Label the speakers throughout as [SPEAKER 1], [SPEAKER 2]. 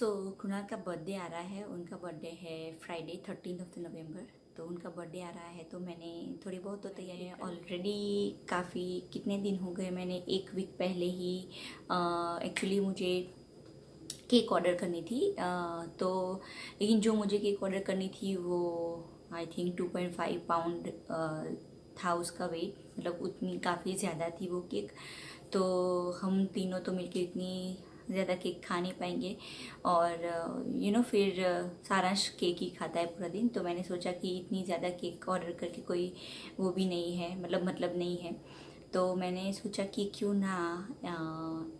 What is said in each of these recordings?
[SPEAKER 1] कुणाल का बर्थडे आ रहा है। उनका बर्थडे है फ्राइडे 13 नवंबर। तो उनका बर्थडे आ रहा है तो मैंने थोड़ी बहुत तो तैयारियाँ ऑलरेडी काफ़ी कितने दिन हो गए, मैंने एक वीक पहले ही एक्चुअली मुझे केक ऑर्डर करनी थी। तो लेकिन जो मुझे केक ऑर्डर करनी थी वो आई थिंक 2.5 पाउंड था उसका वेट, मतलब उतनी काफ़ी ज़्यादा थी वो केक। तो हम तीनों तो मिलके इतनी ज़्यादा केक खा नहीं पाएंगे और फिर सारांश केक ही खाता है पूरा दिन। तो मैंने सोचा कि इतनी ज़्यादा केक ऑर्डर करके कोई वो भी नहीं है, मतलब नहीं है। तो मैंने सोचा कि क्यों ना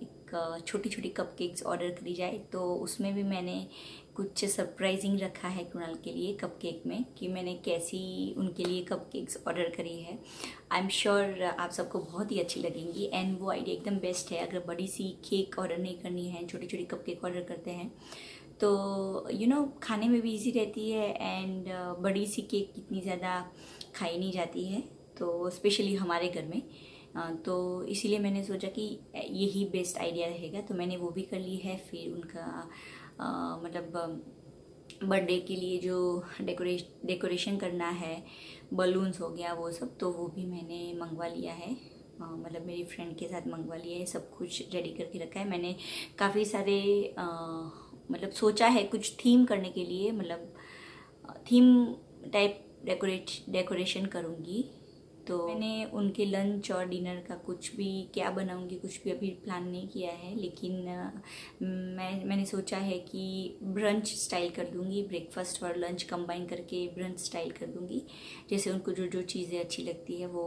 [SPEAKER 1] एक छोटी छोटी कपकेक्स ऑर्डर करी जाए। तो उसमें भी मैंने कुछ सरप्राइजिंग रखा है कुणाल के लिए कपकेक में, कि मैंने कैसी उनके लिए कपकेक्स ऑर्डर करी है। आई एम श्योर आप सबको बहुत ही अच्छी लगेंगी एंड वो आइडिया एकदम बेस्ट है। अगर बड़ी सी केक ऑर्डर नहीं करनी है, छोटी छोटी कपकेक ऑर्डर करते हैं तो खाने में भी इजी रहती है एंड बड़ी सी केक इतनी ज़्यादा खाई नहीं जाती है, तो स्पेशली हमारे घर में। तो इसीलिए मैंने सोचा कि यही बेस्ट आइडिया रहेगा। तो मैंने वो भी कर ली है। फिर उनका मतलब बर्थडे के लिए जो डेकोरेशन करना है, बलून्स हो गया वो सब, तो वो भी मैंने मंगवा लिया है। मतलब मेरी फ्रेंड के साथ मंगवा लिया है, सब कुछ रेडी करके रखा है मैंने। काफ़ी सारे मतलब सोचा है कुछ थीम करने के लिए, मतलब थीम टाइप डेकोरेशन करूँगी। तो मैंने उनके लंच और डिनर का कुछ भी क्या बनाऊंगी कुछ भी अभी प्लान नहीं किया है, लेकिन मैंने सोचा है कि ब्रंच स्टाइल कर दूंगी, ब्रेकफास्ट और लंच कंबाइन करके ब्रंच स्टाइल कर दूंगी। जैसे उनको जो जो चीज़ें अच्छी लगती है वो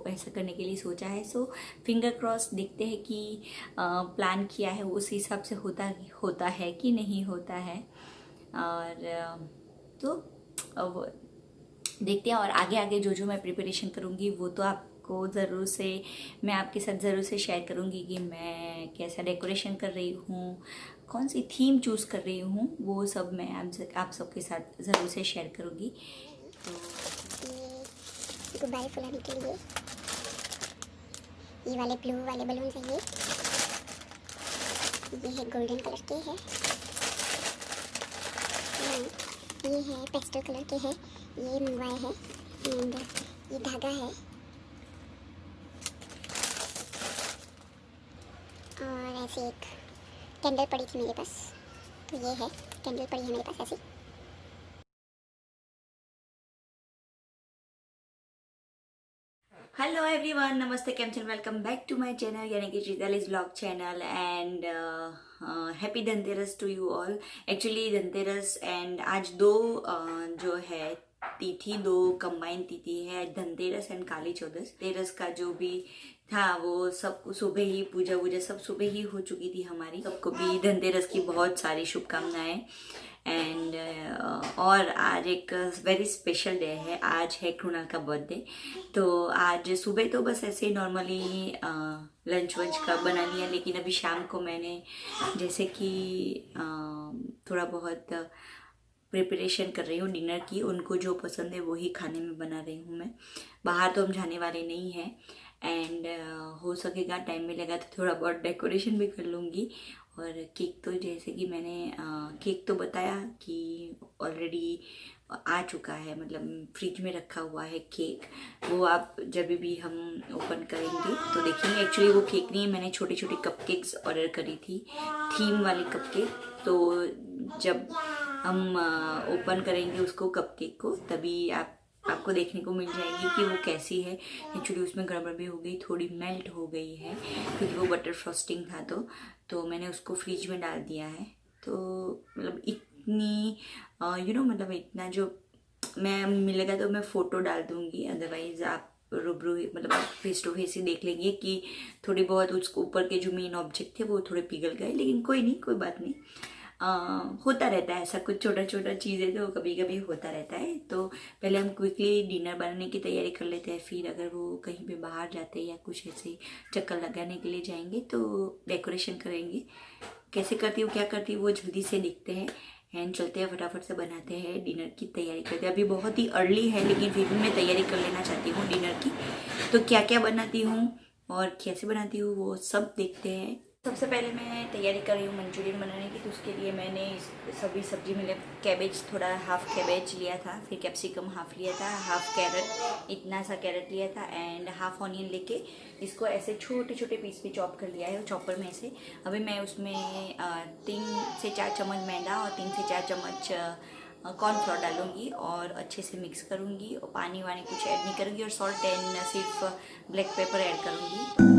[SPEAKER 1] ऐसा करने के लिए सोचा है। सो फिंगर क्रॉस, देखते हैं कि प्लान किया है उस हिसाब से होता है कि नहीं होता है। और तो अब देखते हैं। और आगे आगे जो जो मैं प्रिपरेशन करूँगी वो तो आपको ज़रूर से, मैं आपके साथ ज़रूर से शेयर करूँगी कि मैं कैसा डेकोरेशन कर रही हूँ, कौन सी थीम चूज़ कर रही हूँ, वो सब मैं आप सबके साथ ज़रूर से शेयर करूँगी।
[SPEAKER 2] तो गुब्बारे फुलाने के लिए ये वाले ब्लू वाले बलून चाहिए। ये है गोल्डन कलर के है, ये है पेस्टल कलर के है, ये मंगवाए हैं। एंड ये धागा है और ऐसे एक कैंडल पड़ी थी मेरे पास, तो ये है कैंडल पड़ी है मेरे पास ऐसी।
[SPEAKER 1] हेलो एवरीवन, नमस्ते, केम छो, welcome back to my channel यानी कि श्रीतालीस blog channel. And happy Dhanteras to you all. Actually Dhanteras and आज दो जो है तिथि, दो कंबाइन तिथि है, धनतेरस एंड काली चौदस। तेरस का जो भी था वो सब सुबह ही पूजा सब सुबह ही हो चुकी थी हमारी। सबको भी धनतेरस की बहुत सारी शुभकामनाएं। एंड और आज एक वेरी स्पेशल डे है, आज है कृणाल का बर्थडे। तो आज सुबह तो बस ऐसे ही नॉर्मली लंच वंच का बना लिया, लेकिन अभी शाम को मैंने जैसे कि थोड़ा बहुत प्रिपरेशन कर रही हूँ डिनर की। उनको जो पसंद है वही खाने में बना रही हूँ मैं। बाहर तो हम जाने वाले नहीं हैं एंड हो सकेगा टाइम मिलेगा तो थोड़ा बहुत डेकोरेशन भी कर लूँगी। और केक तो जैसे कि मैंने केक तो बताया कि ऑलरेडी आ चुका है, मतलब फ्रिज में रखा हुआ है केक। वो आप जब भी हम ओपन करेंगे तो देखेंगे। एक्चुअली वो केक नहीं है, मैंने छोटी छोटी कपकेक्स ऑर्डर करी थी, थीम वाली कपकेक। तो जब हम ओपन करेंगे उसको कपकेक को, तभी आपको देखने को मिल जाएगी कि वो कैसी है। एक्चुअली उसमें गड़बड़ भी हो गई, थोड़ी मेल्ट हो गई है क्योंकि वो बटर फ्रॉस्टिंग था। तो मैंने उसको फ्रिज में डाल दिया है। तो मतलब इतनी मतलब इतना जो मैं मिलेगा तो मैं फ़ोटो डाल दूँगी, अदरवाइज़ आप रूबरू मतलब आप फेस टू फेस ही देख लेंगे कि थोड़ी बहुत उसको ऊपर के जो मेन ऑब्जेक्ट थे वो थोड़े पिघल गए। लेकिन कोई नहीं, कोई बात नहीं। होता रहता है ऐसा, कुछ छोटा छोटा चीज़ें तो कभी कभी होता रहता है। तो पहले हम क्विकली डिनर बनाने की तैयारी कर लेते हैं, फिर अगर वो कहीं पे बाहर जाते हैं या कुछ ऐसे चक्कर लगाने के लिए जाएंगे तो डेकोरेशन करेंगे। कैसे करती हूँ, क्या करती हूँ, वो जल्दी से देखते हैं एंड चलते हैं, फटाफट से बनाते हैं, डिनर की तैयारी करते हैं। अभी बहुत ही अर्ली है लेकिन फिर भी मैं तैयारी कर लेना चाहती हूँ डिनर की। तो क्या क्या बनाती हूँ और कैसे बनाती हूँ वो सब देखते हैं। सबसे पहले मैं तैयारी कर रही हूँ मंचूरियन बनाने की। तो उसके लिए मैंने सभी सब्जी में कैबेज, थोड़ा हाफ कैबेज लिया था, फिर कैप्सिकम हाफ लिया था, हाफ कैरेट, इतना सा कैरेट लिया था एंड हाफ ऑनियन लेके इसको ऐसे छोटे छोटे पीस पे चॉप कर लिया है चॉपर में से। अभी मैं उसमें 3 से 4 चम्मच मैदा और 3 से 4 चम्मच कॉर्नफ्लोर डालूंगी और अच्छे से मिक्स करूँगी और पानी वानी कुछ ऐड नहीं करूँगी और सॉल्ट एंड सिर्फ ब्लैक पेपर ऐड करूँगी।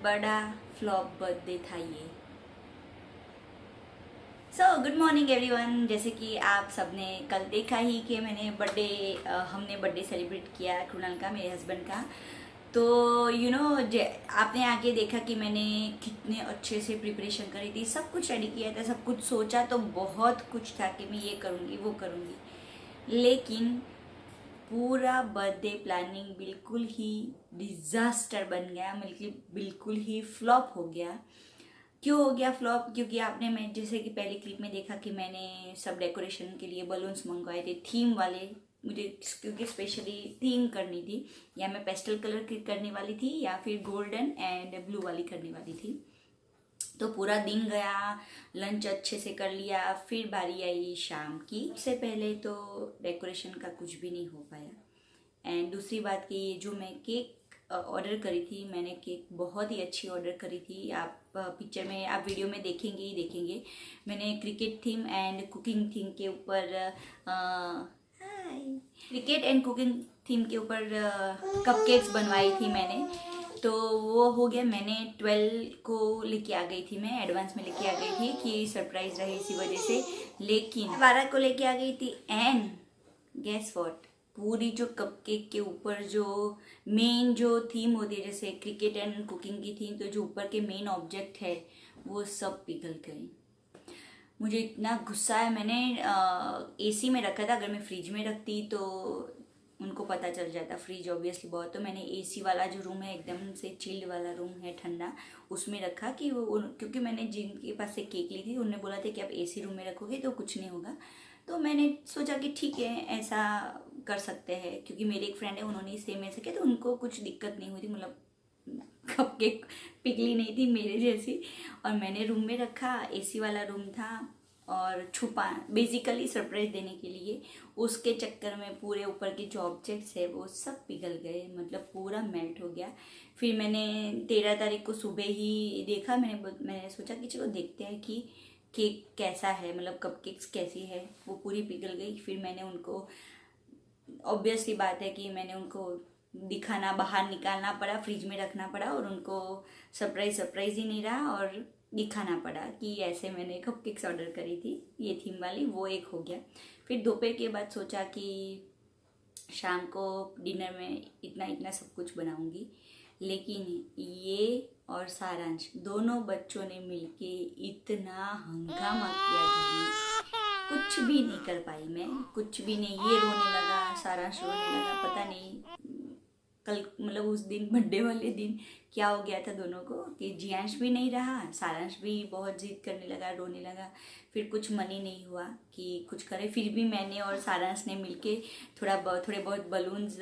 [SPEAKER 1] बड़ा फ्लॉप बर्थडे था ये। So good morning everyone. जैसे कि आप सबने कल देखा ही कि हमने बर्थडे सेलिब्रेट किया कृणाल का, मेरे हस्बैंड का। तो आपने आगे देखा कि मैंने कितने अच्छे से प्रिपरेशन करी थी, सब कुछ रेडी किया था, सब कुछ सोचा तो बहुत कुछ था कि मैं ये करूँगी वो करूँगी, लेकिन पूरा बर्थडे प्लानिंग बिल्कुल ही डिज़ास्टर बन गया, बिल्कुल ही फ्लॉप हो गया। क्यों हो गया फ्लॉप? क्योंकि मैं जैसे कि पहले क्लिप में देखा कि मैंने सब डेकोरेशन के लिए बलून्स मंगवाए थे थीम वाले, मुझे क्योंकि स्पेशली थीम करनी थी, या मैं पेस्टल कलर की करने वाली थी या फिर गोल्डन एंड ब्लू वाली करने वाली थी। तो पूरा दिन गया, लंच अच्छे से कर लिया, फिर बारी आई शाम की। इससे पहले तो डेकोरेशन का कुछ भी नहीं हो पाया। एंड दूसरी बात कि ये जो मैं केक ऑर्डर करी थी, मैंने केक बहुत ही अच्छी ऑर्डर करी थी। आप पिक्चर में, आप वीडियो में देखेंगे ही देखेंगे। मैंने cricket theme and cooking theme के ऊपर क्रिकेट एंड कुकिंग थीम के ऊपर कपकेक्स बनवाई थी मैंने। तो वो हो गया। मैंने 12 को लेके आ गई थी, मैं एडवांस में लेके आ गई थी कि सरप्राइज रहे इसी वजह से, लेकिन 12 को लेके आ गई थी। एंड गेस व्हाट, पूरी जो कपकेक के ऊपर जो मेन जो थीम होती है, जैसे क्रिकेट एंड कुकिंग की थीम, तो जो ऊपर के मेन ऑब्जेक्ट है वो सब पिघल गई। मुझे इतना गुस्सा है। मैंने एसी में रखा था, अगर मैं फ्रिज में रखती तो उनको पता चल जाता, फ्रिज ऑब्वियसली बहुत। तो मैंने एसी वाला जो रूम है, एकदम से चिल्ड वाला रूम है, ठंडा, उसमें रखा कि क्योंकि मैंने जिनके पास से केक ली थी उन्होंने बोला था कि आप एसी रूम में रखोगे तो कुछ नहीं होगा। तो मैंने सोचा कि ठीक है, ऐसा कर सकते हैं, क्योंकि मेरी एक फ्रेंड है, उन्होंने सेम ऐसा किया तो उनको कुछ दिक्कत नहीं हुई थी, मतलब कपकेक पिघली नहीं थी मेरे जैसी। और मैंने रूम में रखा, एसी वाला रूम था, और छुपा बेसिकली सरप्राइज देने के लिए। उसके चक्कर में पूरे ऊपर के जो ऑब्जेक्ट्स है वो सब पिघल गए, मतलब पूरा मेल्ट हो गया। फिर मैंने 13 तारीख को सुबह ही देखा, मैंने सोचा कि चलो देखते हैं कि केक कैसा है, मतलब कपकेक्स कैसी है। वो पूरी पिघल गई। फिर मैंने उनको, ऑब्वियसली बात है कि मैंने उनको दिखाना, बाहर निकालना पड़ा, फ्रिज में रखना पड़ा, और उनको सरप्राइज ही नहीं रहा, और दिखाना पड़ा कि ऐसे मैंने कपकेक्स ऑर्डर करी थी, ये थीम वाली। वो एक हो गया। फिर दोपहर के बाद सोचा कि शाम को डिनर में इतना सब कुछ बनाऊंगी, लेकिन ये और सारांश दोनों बच्चों ने मिलके इतना हंगामा किया घर में, कुछ भी नहीं कर पाई मैं, कुछ भी नहीं। ये रोने लगा, सारांश रोने लगा, पता नहीं कल, मतलब उस दिन बर्थडे वाले दिन क्या हो गया था दोनों को, कि जियांश भी नहीं रहा, सारांश भी बहुत जिद करने लगा, रोने लगा। फिर कुछ मन ही नहीं हुआ कि कुछ करे। फिर भी मैंने और सारांश ने मिलके थोड़े बहुत बलून्स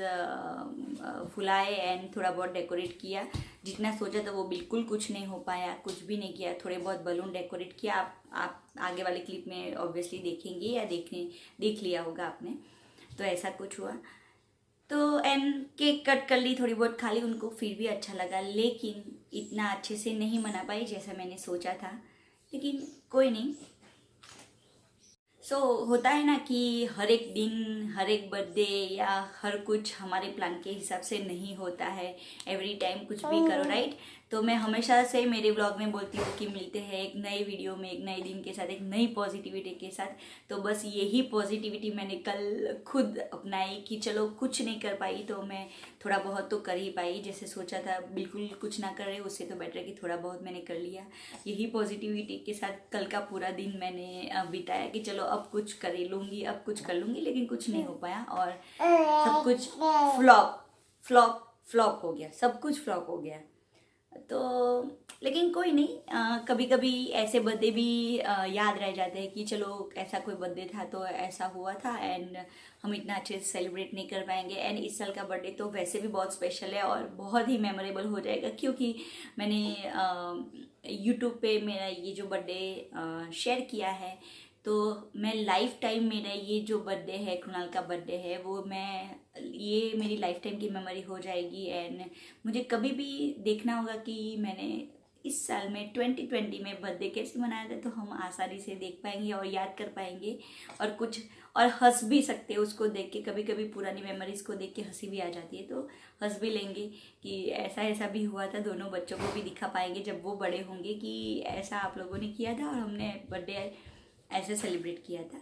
[SPEAKER 1] फुलाए एंड थोड़ा बहुत डेकोरेट किया। जितना सोचा था वो बिल्कुल कुछ नहीं हो पाया, कुछ भी नहीं किया। थोड़े बहुत बलून डेकोरेट किया, आप आगे वाले क्लिप में ऑब्वियसली देखेंगे या देख लिया होगा आपने। तो ऐसा कुछ हुआ। तो एंड केक कट कर ली, थोड़ी बहुत खा ली, उनको फिर भी अच्छा लगा, लेकिन इतना अच्छे से नहीं मना पाई जैसा मैंने सोचा था, लेकिन कोई नहीं। होता है ना कि हर एक दिन, हर एक बर्थडे या हर कुछ हमारे प्लान के हिसाब से नहीं होता है। एवरी टाइम कुछ भी करो, राइट? तो मैं हमेशा से मेरे ब्लॉग में बोलती हूँ कि मिलते हैं एक नए वीडियो में, एक नए दिन के साथ, एक नई पॉजिटिविटी के साथ। तो बस यही पॉजिटिविटी मैंने कल खुद अपनाई कि चलो कुछ नहीं कर पाई तो मैं थोड़ा बहुत तो कर ही पाई। जैसे सोचा था बिल्कुल कुछ ना कर रहे, उससे तो बेटर कि थोड़ा बहुत मैंने कर लिया। यही पॉजिटिविटी के साथ कल का पूरा दिन मैंने बिताया कि चलो अब कुछ कर लूँगी, अब कुछ कर लूँगी, लेकिन कुछ नहीं हो पाया और सब कुछ फ्लॉप हो गया, सब कुछ फ्लॉप हो गया। तो लेकिन कोई नहीं, कभी कभी ऐसे बर्थडे भी याद रह जाते हैं कि चलो ऐसा कोई बर्थडे था तो ऐसा हुआ था, एंड हम इतना अच्छे से सेलिब्रेट नहीं कर पाएंगे। एंड इस साल का बर्थडे तो वैसे भी बहुत स्पेशल है और बहुत ही मेमोरेबल हो जाएगा, क्योंकि मैंने यूट्यूब पे मेरा ये जो बर्थडे शेयर किया है, तो मैं लाइफ टाइम मेरा ये जो बर्थडे है, कृणाल का बर्थडे है, वो ये मेरी लाइफ टाइम की मेमोरी हो जाएगी। एंड मुझे कभी भी देखना होगा कि मैंने इस साल में 2020 में बर्थडे कैसे मनाया था, तो हम आसानी से देख पाएंगे और याद कर पाएंगे और कुछ और हंस भी सकते हैं उसको देख के। कभी कभी पुरानी मेमोरीज को देख के हंसी भी आ जाती है, तो हंस भी लेंगे कि ऐसा ऐसा भी हुआ था। दोनों बच्चों को भी दिखा पाएंगे जब वो बड़े होंगे कि ऐसा आप लोगों ने किया था और हमने बर्थडे ऐसे सेलिब्रेट किया था।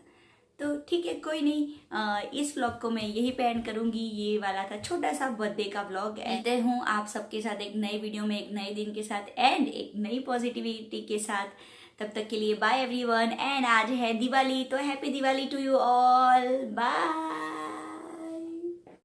[SPEAKER 1] तो ठीक है, कोई नहीं, इस व्लॉग को मैं यही पे एंड करूँगी। ये वाला था छोटा सा बर्थडे का व्लॉग। मिलते हूँ आप सबके साथ एक नए वीडियो में, एक नए दिन के साथ एंड एक नई पॉजिटिविटी के साथ। तब तक के लिए बाय एवरीवन। एंड आज है दिवाली, तो happy Diwali to you all. Bye.